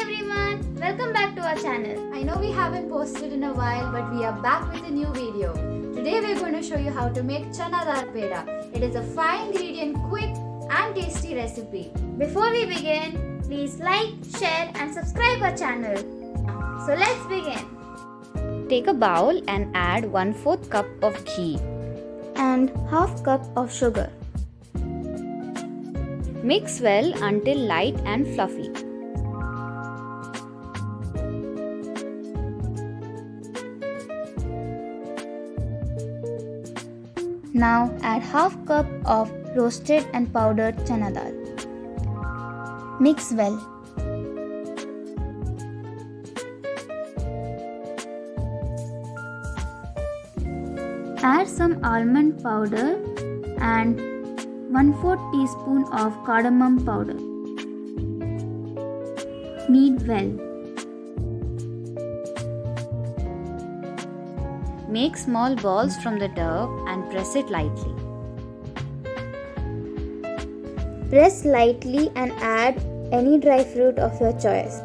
everyone, welcome back to our channel. I know we haven't posted in a while, but we are back with a new video. Today we are going to show you how to make chanadal peda. It is a 5-ingredient quick and tasty recipe. Before we begin, please like, share and subscribe our channel. So let's begin. Take a bowl and add 1/4 cup of ghee And half cup of sugar. Mix well until light and fluffy. Now add half cup of roasted and powdered chana dal. Mix well. Add some almond powder and 1/4 teaspoon of cardamom powder. Knead well. Make small balls from the dough and press it lightly. Press lightly and add any dry fruit of your choice.